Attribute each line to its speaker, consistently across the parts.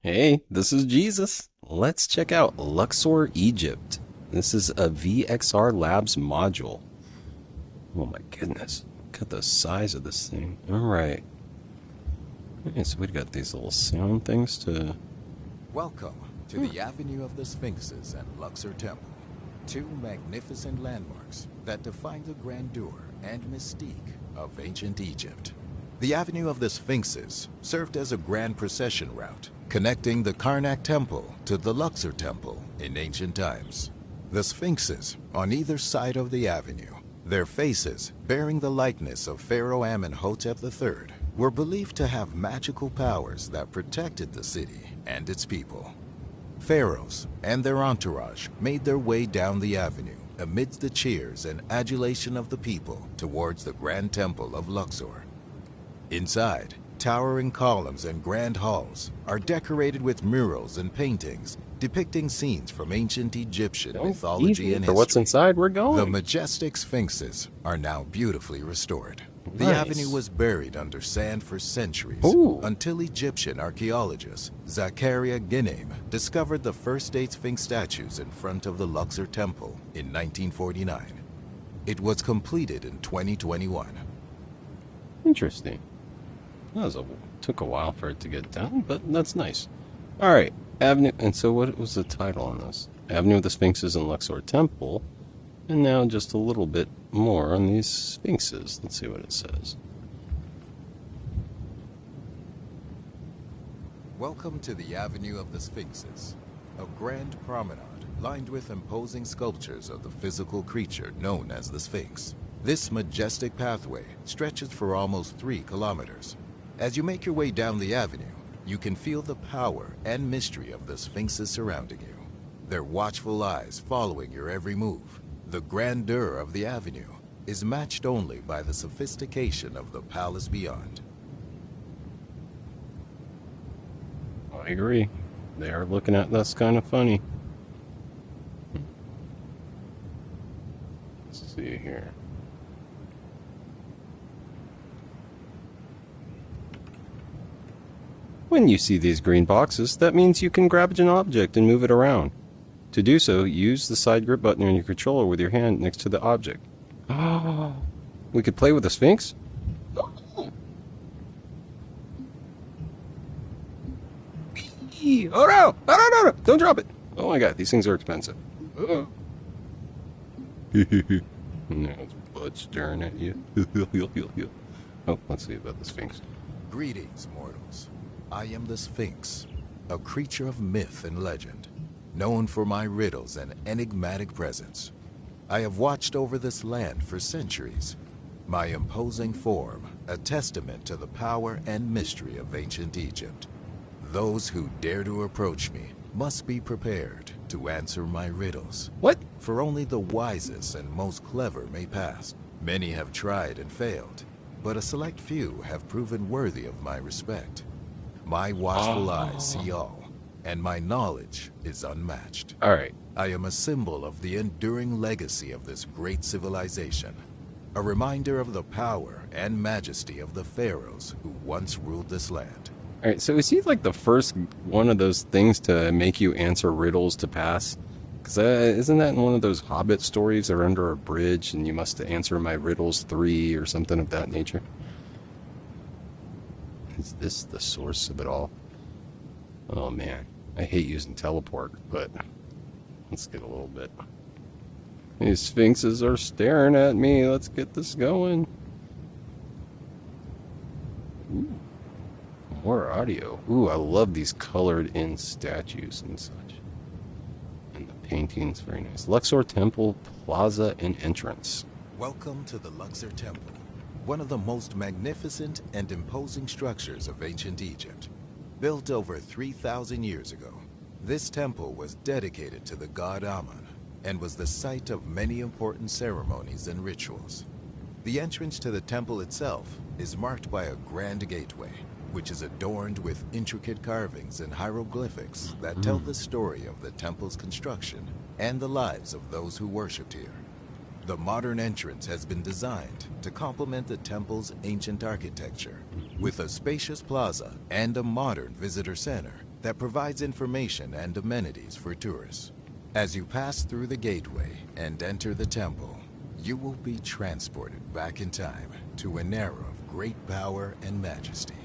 Speaker 1: Hey, this is Jesus. Let's check out Luxor, Egypt. This is a VXRLabs module. Oh my goodness. Look at the size of this thing. Alright. Okay, so we've got these little sound things to...
Speaker 2: Welcome to the Avenue of the Sphinxes and Luxor Temple. Two magnificent landmarks that define the grandeur and mystique of ancient Egypt. The Avenue of the Sphinxes served as a grand procession route, connecting the Karnak Temple to the Luxor Temple in ancient times. The Sphinxes on either side of the avenue, their faces bearing the likeness of Pharaoh Amenhotep III, were believed to have magical powers that protected the city and its people. Pharaohs and their entourage made their way down the avenue amidst the cheers and adulation of the people towards the Grand Temple of Luxor. Inside, towering columns and grand halls are decorated with murals and paintings depicting scenes from ancient Egyptian mythology and
Speaker 1: history. For what's inside, we're going.
Speaker 2: The majestic sphinxes are now beautifully restored. The
Speaker 1: Nice.
Speaker 2: avenue was buried under sand for centuries until Egyptian archaeologist Zakaria Ghanem discovered the first state sphinx statues in front of the Luxor Temple in 1949. It was completed in 2021.
Speaker 1: Interesting. Took a while for it to get done, but that's nice. Alright, Avenue... And so what was the title on this? Avenue of the Sphinxes and Luxor Temple. And now just a little bit more on these sphinxes. Let's see what it says.
Speaker 2: Welcome to the Avenue of the Sphinxes, a grand promenade lined with imposing sculptures of the physical creature known as the Sphinx. This majestic pathway stretches for almost 3 kilometers. As you make your way down the avenue, you can feel the power and mystery of the sphinxes surrounding you, their watchful eyes following your every move. The grandeur of the avenue is matched only by the sophistication of the palace beyond.
Speaker 1: I agree. They are looking at us kind of funny. Let's see here. When you see these green boxes, that means you can grab an object and move it around. To do so, use the side grip button on your controller with your hand next to the object. Oh, we could play with the Sphinx? Oh no! Oh no! Don't drop it! Oh my god, these things are expensive. Oh. No, it's butt staring at you. Oh, let's see about the Sphinx.
Speaker 2: Greetings, mortals. I am the Sphinx, a creature of myth and legend, known for my riddles and enigmatic presence. I have watched over this land for centuries, my imposing form a testament to the power and mystery of ancient Egypt. Those who dare to approach me must be prepared to answer my riddles.
Speaker 1: What?
Speaker 2: For only the wisest and most clever may pass. Many have tried and failed, but a select few have proven worthy of my respect. My watchful eyes see all, and my knowledge is unmatched.
Speaker 1: Alright.
Speaker 2: I am a symbol of the enduring legacy of this great civilization, a reminder of the power and majesty of the pharaohs who once ruled this land.
Speaker 1: Alright, so is he like the first one of those things to make you answer riddles to pass? Because isn't that in one of those Hobbit stories? They're under a bridge and you must answer my riddles 3 or something of that nature? Is this the source of it all? Oh man, I hate using teleport, but let's get a little bit. These sphinxes are staring at me. Let's get this going. Ooh, more audio. Ooh, I love these colored in statues and such. And the paintings, very nice. Luxor Temple Plaza and entrance.
Speaker 2: Welcome to the Luxor Temple, one of the most magnificent and imposing structures of ancient Egypt. Built over 3,000 years ago, this temple was dedicated to the god Amun and was the site of many important ceremonies and rituals. The entrance to the temple itself is marked by a grand gateway, which is adorned with intricate carvings and hieroglyphics that tell the story of the temple's construction and the lives of those who worshipped here. The modern entrance has been designed to complement the temple's ancient architecture, with a spacious plaza and a modern visitor center that provides information and amenities for tourists. As you pass through the gateway and enter the temple, you will be transported back in time to an era of great power and majesty.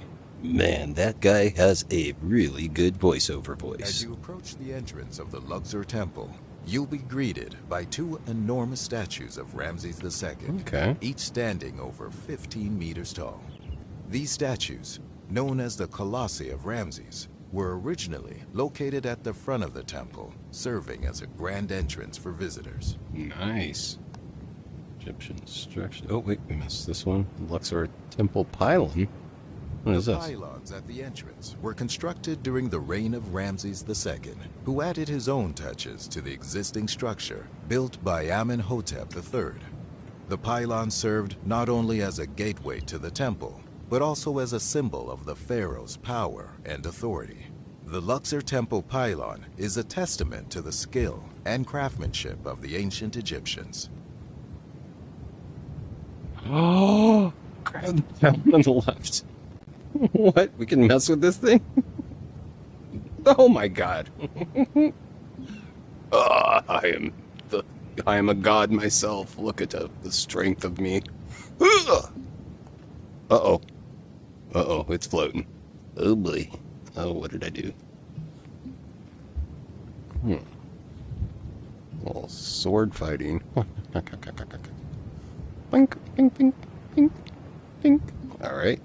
Speaker 1: Man, that guy has a really good voiceover
Speaker 2: As
Speaker 1: voice.
Speaker 2: you approach the entrance of the Luxor Temple, you'll be greeted by two enormous statues of Ramses II,
Speaker 1: Okay.
Speaker 2: each standing over 15 meters tall. These statues, known as the Colossi of Ramses, were originally located at the front of the temple, serving as a grand entrance for visitors.
Speaker 1: Nice. Egyptian structure. Oh, wait, we missed this one. Luxor Temple Pylon. What is
Speaker 2: The
Speaker 1: this?
Speaker 2: pylons at the entrance were constructed during the reign of Ramses II, who added his own touches to the existing structure built by Amenhotep III. The pylons served not only as a gateway to the temple, but also as a symbol of the pharaoh's power and authority. The Luxor Temple pylon is a testament to the skill and craftsmanship of the ancient Egyptians.
Speaker 1: Oh, grab the down on the left. What? We can mess with this thing? Oh my god. I am a god myself. Look at the strength of me. Uh-oh. Uh-oh, it's floating. Oh boy. Oh, what did I do? Well, sword fighting. Bink, bink, bink, bink, bink. Alright.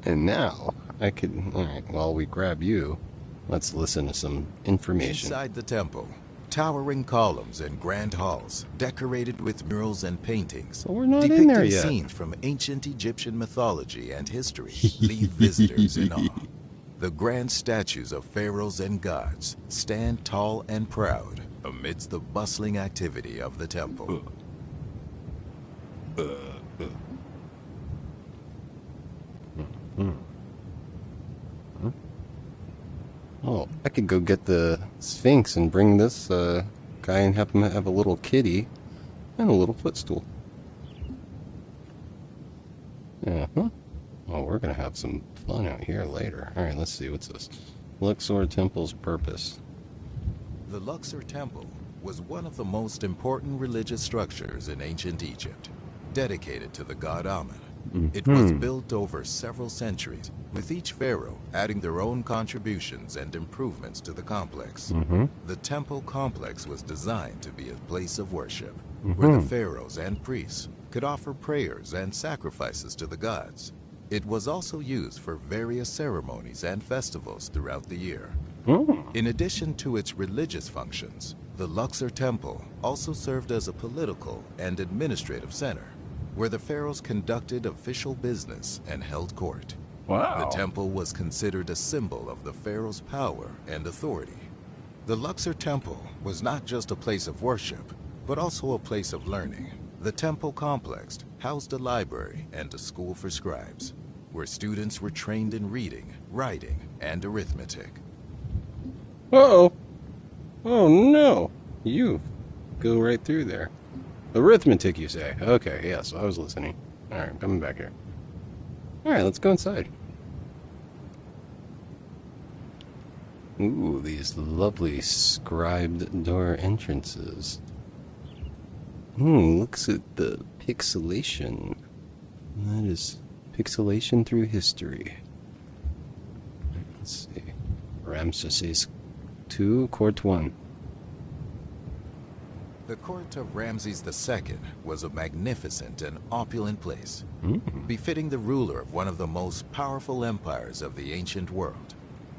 Speaker 1: And now, I could... Alright, while we grab you, let's listen to some information.
Speaker 2: Inside the temple, towering columns and grand halls decorated with murals and paintings
Speaker 1: Well, we're not in
Speaker 2: depicting
Speaker 1: there yet.
Speaker 2: scenes from ancient Egyptian mythology and history leave visitors in awe. The grand statues of pharaohs and gods stand tall and proud amidst the bustling activity of the temple.
Speaker 1: Oh, I could go get the Sphinx and bring this guy and have him have a little kitty and a little footstool. Uh-huh. Well, we're going to have some fun out here later. Alright, let's see. What's this? Luxor Temple's purpose.
Speaker 2: The Luxor Temple was one of the most important religious structures in ancient Egypt, dedicated to the god Amen. It was built over several centuries, with each pharaoh adding their own contributions and improvements to the complex. The temple complex was designed to be a place of worship, where the pharaohs and priests could offer prayers and sacrifices to the gods. It was also used for various ceremonies and festivals throughout the year. In addition to its religious functions, the Luxor Temple also served as a political and administrative center, where the pharaohs conducted official business and held court.
Speaker 1: Wow.
Speaker 2: The temple was considered a symbol of the pharaoh's power and authority. The Luxor Temple was not just a place of worship, but also a place of learning. The temple complex housed a library and a school for scribes, where students were trained in reading, writing, and arithmetic.
Speaker 1: Uh-oh. Oh, no. You go right through there. Arithmetic, you say? Okay, yes, I was listening. Alright, coming back here. Alright, let's go inside. Ooh, these lovely scribed door entrances. Looks at the pixelation. That is pixelation through history. Let's see. Ramses II, Court 1.
Speaker 2: The court of Ramses II was a magnificent and opulent place, befitting the ruler of one of the most powerful empires of the ancient world.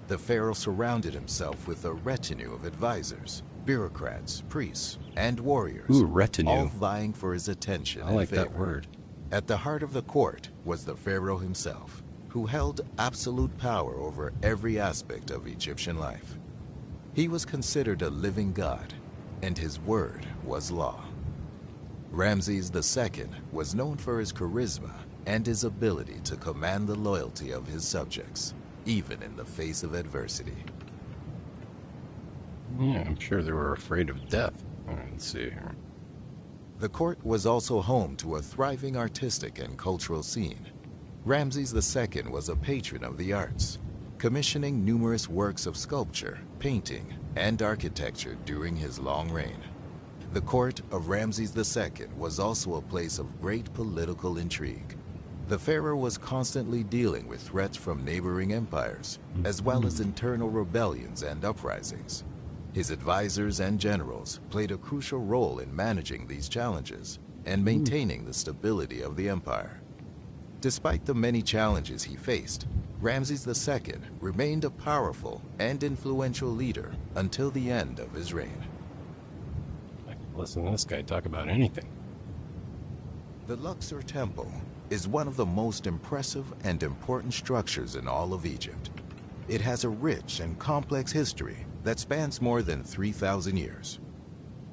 Speaker 2: The pharaoh surrounded himself with a retinue of advisors, bureaucrats, priests, and warriors,
Speaker 1: Ooh, retinue.
Speaker 2: all vying for his attention
Speaker 1: I like
Speaker 2: and
Speaker 1: that
Speaker 2: favor.
Speaker 1: word.
Speaker 2: At the heart of the court was the pharaoh himself, who held absolute power over every aspect of Egyptian life. He was considered a living god, and his word was law. Ramses II was known for his charisma and his ability to command the loyalty of his subjects, even in the face of adversity.
Speaker 1: Yeah, I'm sure they were afraid of death. All right, let's see here.
Speaker 2: The court was also home to a thriving artistic and cultural scene. Ramses II was a patron of the arts, commissioning numerous works of sculpture, painting, and architecture during his long reign. The court of Ramses II was also a place of great political intrigue. The pharaoh was constantly dealing with threats from neighboring empires, as well as internal rebellions and uprisings. His advisors and generals played a crucial role in managing these challenges and maintaining the stability of the empire. Despite the many challenges he faced, Ramses II remained a powerful and influential leader until the end of his reign.
Speaker 1: I can listen to this guy talk about anything.
Speaker 2: The Luxor Temple is one of the most impressive and important structures in all of Egypt. It has a rich and complex history that spans more than 3,000 years.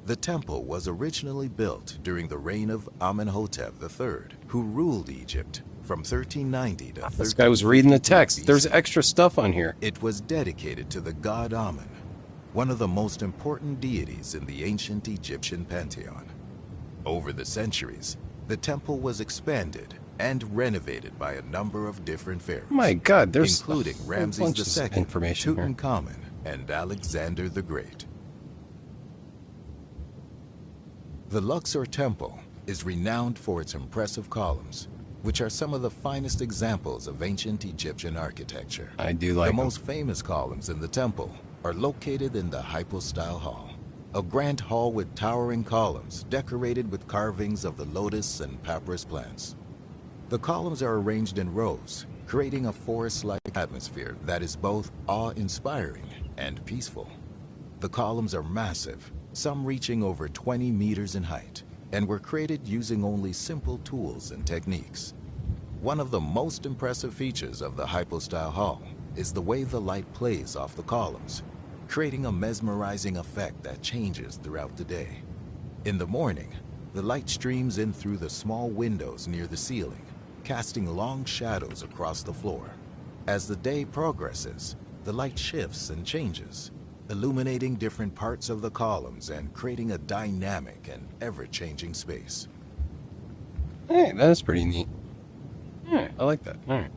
Speaker 2: The temple was originally built during the reign of Amenhotep III, who ruled Egypt from 1390 to 1352
Speaker 1: This guy was reading the text.
Speaker 2: BC.
Speaker 1: There's extra stuff on here.
Speaker 2: It was dedicated to the god Amen, one of the most important deities in the ancient Egyptian pantheon. Over the centuries, the temple was expanded and renovated by a number of different pharaohs.
Speaker 1: My God, there's
Speaker 2: including
Speaker 1: a
Speaker 2: Ramses
Speaker 1: bunch of
Speaker 2: II,
Speaker 1: information here.
Speaker 2: Tutankhamun, and Alexander the Great. The Luxor Temple is renowned for its impressive columns, which are some of the finest examples of ancient Egyptian architecture.
Speaker 1: I do like
Speaker 2: The
Speaker 1: them.
Speaker 2: most famous columns in the temple are located in the hypostyle hall, a grand hall with towering columns decorated with carvings of the lotus and papyrus plants. The columns are arranged in rows, creating a forest-like atmosphere that is both awe-inspiring and peaceful. The columns are massive, some reaching over 20 meters in height, and were created using only simple tools and techniques. One of the most impressive features of the hypostyle hall is the way the light plays off the columns, creating a mesmerizing effect that changes throughout the day. In the morning, the light streams in through the small windows near the ceiling, casting long shadows across the floor. As the day progresses, the light shifts and changes, illuminating different parts of the columns and creating a dynamic and ever-changing space.
Speaker 1: Hey, that is pretty neat. Alright, I like that. Alright.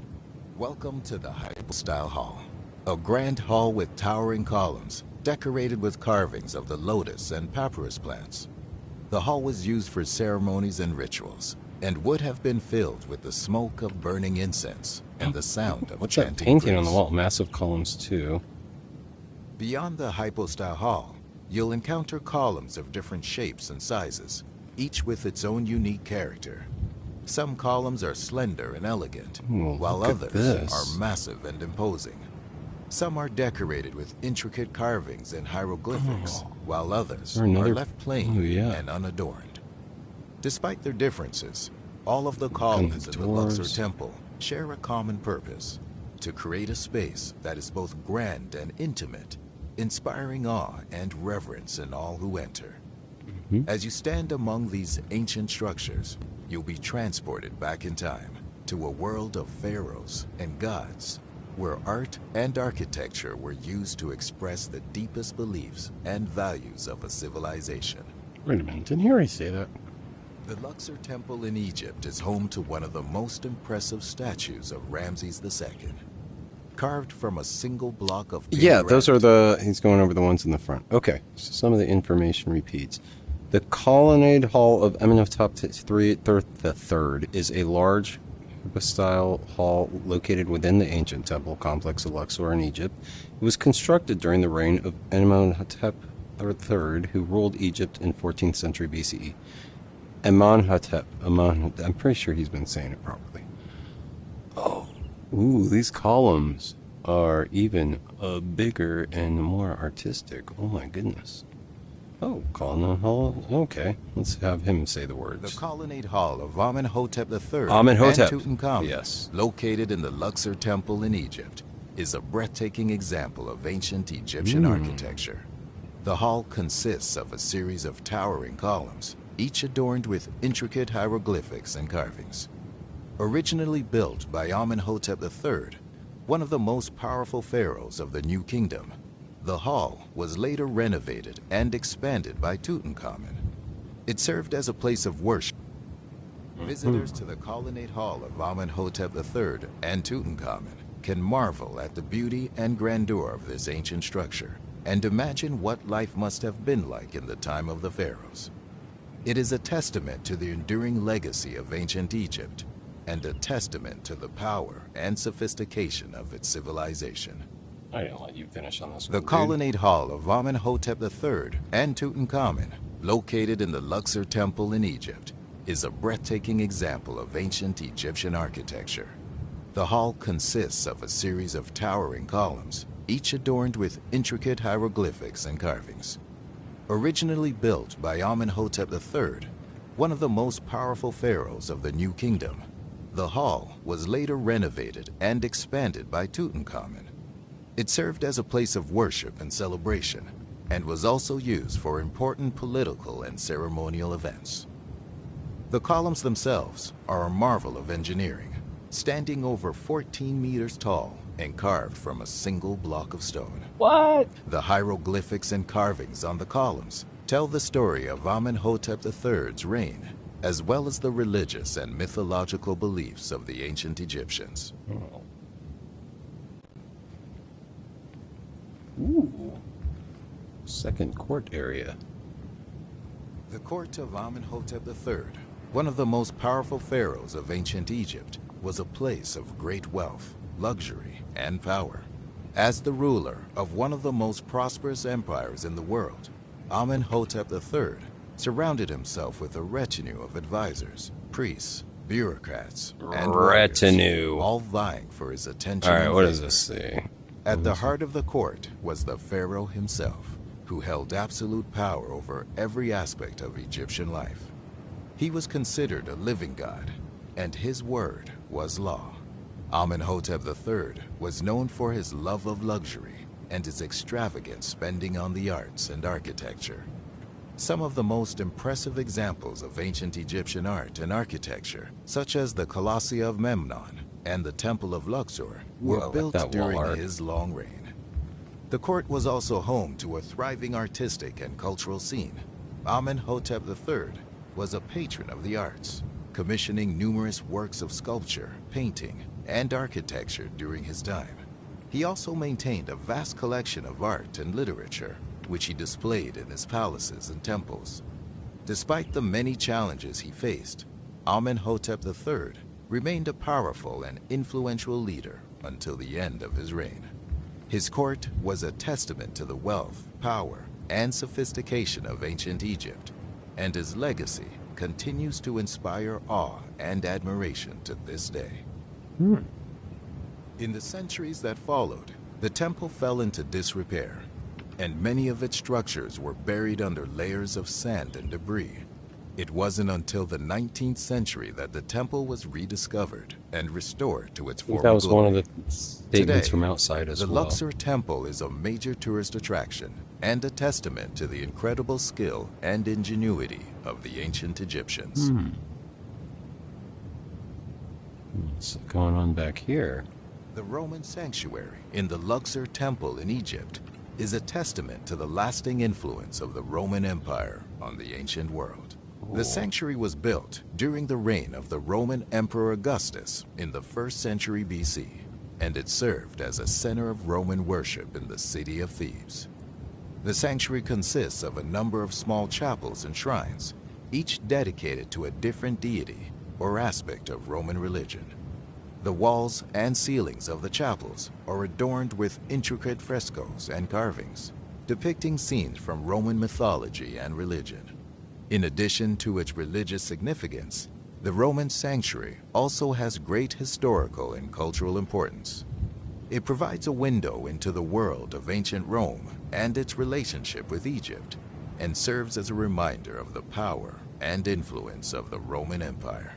Speaker 2: Welcome to the hypostyle hall, a grand hall with towering columns decorated with carvings of the lotus and papyrus plants. The hall was used for ceremonies and rituals, and would have been filled with the smoke of burning incense and the sound of
Speaker 1: What's that
Speaker 2: chanting
Speaker 1: painting on
Speaker 2: priests.
Speaker 1: the wall? Massive columns too.
Speaker 2: Beyond the hypostyle hall, you'll encounter columns of different shapes and sizes, each with its own unique character. Some columns are slender and elegant,
Speaker 1: Ooh,
Speaker 2: while
Speaker 1: look at
Speaker 2: others
Speaker 1: this.
Speaker 2: are massive and imposing. Some are decorated with intricate carvings and hieroglyphics, while others
Speaker 1: there another-
Speaker 2: are left plain
Speaker 1: Oh, yeah.
Speaker 2: and unadorned. Despite their differences, all of the columns in the Luxor
Speaker 1: doors.
Speaker 2: Temple share a common purpose: to create a space that is both grand and intimate, inspiring awe and reverence in all who enter. As you stand among these ancient structures, you'll be transported back in time to a world of pharaohs and gods, where art and architecture were used to express the deepest beliefs and values of a civilization.
Speaker 1: Wait a minute, didn't hear I say that.
Speaker 2: The Luxor Temple in Egypt is home to one of the most impressive statues of Ramses II. Carved from a single block of pink
Speaker 1: Yeah, those are
Speaker 2: granite.
Speaker 1: he's going over the ones in the front. Okay, so some of the information repeats. The colonnade hall of Amenhotep III is a large style hall located within the ancient temple complex of Luxor in Egypt. It was constructed during the reign of Amenhotep III, who ruled Egypt in 14th century BCE. Amenhotep, I'm pretty sure he's been saying it properly. Oh, ooh, these columns are even bigger and more artistic. Oh my goodness. Oh, colonnade hall. Okay, let's have him say the words.
Speaker 2: The colonnade hall of Amenhotep III
Speaker 1: Amenhotep.
Speaker 2: and Tutankhamun,
Speaker 1: Yes.
Speaker 2: located in the Luxor Temple in Egypt, is a breathtaking example of ancient Egyptian architecture. The hall consists of a series of towering columns, each adorned with intricate hieroglyphics and carvings. Originally built by Amenhotep III, one of the most powerful pharaohs of the New Kingdom, the hall was later renovated and expanded by Tutankhamun. It served as a place of worship. Visitors to the Colonnade Hall of Amenhotep III and Tutankhamun can marvel at the beauty and grandeur of this ancient structure and imagine what life must have been like in the time of the pharaohs. It is a testament to the enduring legacy of ancient Egypt and a testament to the power and sophistication of its civilization.
Speaker 1: I didn't let you finish on this one,
Speaker 2: The
Speaker 1: dude.
Speaker 2: Colonnade Hall of Amenhotep III and Tutankhamun, located in the Luxor Temple in Egypt, is a breathtaking example of ancient Egyptian architecture. The hall consists of a series of towering columns, each adorned with intricate hieroglyphics and carvings. Originally built by Amenhotep III, one of the most powerful pharaohs of the New Kingdom, the hall was later renovated and expanded by Tutankhamun. It served as a place of worship and celebration, and was also used for important political and ceremonial events. The columns themselves are a marvel of engineering, standing over 14 meters tall and carved from a single block of stone.
Speaker 1: What?
Speaker 2: The hieroglyphics and carvings on the columns tell the story of Amenhotep III's reign, as well as the religious and mythological beliefs of the ancient Egyptians.
Speaker 1: Oh. Ooh. Second court area.
Speaker 2: The court of Amenhotep III, one of the most powerful pharaohs of ancient Egypt, was a place of great wealth, luxury, and power. As the ruler of one of the most prosperous empires in the world, Amenhotep III surrounded himself with a retinue of advisors, priests, bureaucrats, and
Speaker 1: retinue,
Speaker 2: warriors, all vying for his attention.
Speaker 1: All right,
Speaker 2: and
Speaker 1: what
Speaker 2: favor.
Speaker 1: does this say?
Speaker 2: At the heart of the court was the pharaoh himself, who held absolute power over every aspect of Egyptian life. He was considered a living god, and his word was law. Amenhotep III was known for his love of luxury and his extravagant spending on the arts and architecture. Some of the most impressive examples of ancient Egyptian art and architecture, such as the Colossia of Memnon and the Temple of Luxor, were built during his long reign. The court was also home to a thriving artistic and cultural scene. Amenhotep III was a patron of the arts, commissioning numerous works of sculpture, painting, and architecture during his time. He also maintained a vast collection of art and literature, which he displayed in his palaces and temples. Despite the many challenges he faced, Amenhotep III remained a powerful and influential leader until the end of his reign. His court was a testament to the wealth, power, and sophistication of ancient Egypt, and his legacy continues to inspire awe and admiration to this day. In the centuries that followed, the temple fell into disrepair, and many of its structures were buried under layers of sand and debris. It wasn't until the 19th century that the temple was rediscovered and restored to its former glory.
Speaker 1: That was one of the statements from outside as well.
Speaker 2: The Luxor Temple is a major tourist attraction and a testament to the incredible skill and ingenuity of the ancient Egyptians.
Speaker 1: What's going on back here?
Speaker 2: The Roman sanctuary in the Luxor Temple in Egypt is a testament to the lasting influence of the Roman Empire on the ancient world. The sanctuary was built during the reign of the Roman Emperor Augustus in the 1st century BC, and it served as a center of Roman worship in the city of Thebes. The sanctuary consists of a number of small chapels and shrines, each dedicated to a different deity or aspect of Roman religion. The walls and ceilings of the chapels are adorned with intricate frescoes and carvings, depicting scenes from Roman mythology and religion. In addition to its religious significance, the Roman sanctuary also has great historical and cultural importance. It provides a window into the world of ancient Rome and its relationship with Egypt, and serves as a reminder of the power and influence of the Roman Empire.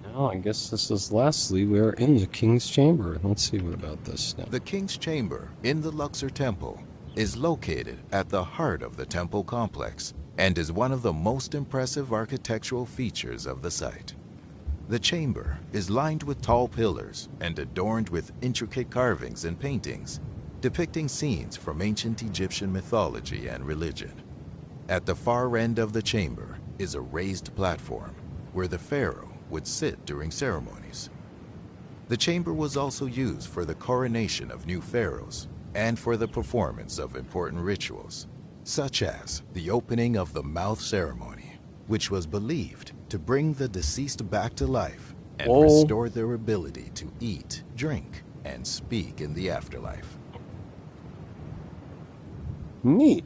Speaker 1: Now, I guess this is lastly, we're in the King's Chamber. Let's see what about this now.
Speaker 2: The King's Chamber in the Luxor Temple is located at the heart of the temple complex and is one of the most impressive architectural features of the site. The chamber is lined with tall pillars and adorned with intricate carvings and paintings depicting scenes from ancient Egyptian mythology and religion. At the far end of the chamber is a raised platform where the pharaoh would sit during ceremonies. The chamber was also used for the coronation of new pharaohs and for the performance of important rituals, such as the opening of the mouth ceremony, which was believed to bring the deceased back to life and restore their ability to eat, drink, and speak in the afterlife.
Speaker 1: Neat.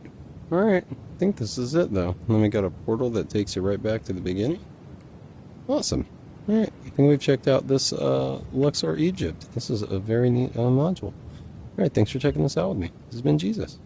Speaker 1: Alright, I think this is it though. Then we got a portal that takes you right back to the beginning. Awesome. Alright, I think we've checked out this Luxor, Egypt. This is a very neat module. Alright, thanks for checking this out with me. This has been Jesus.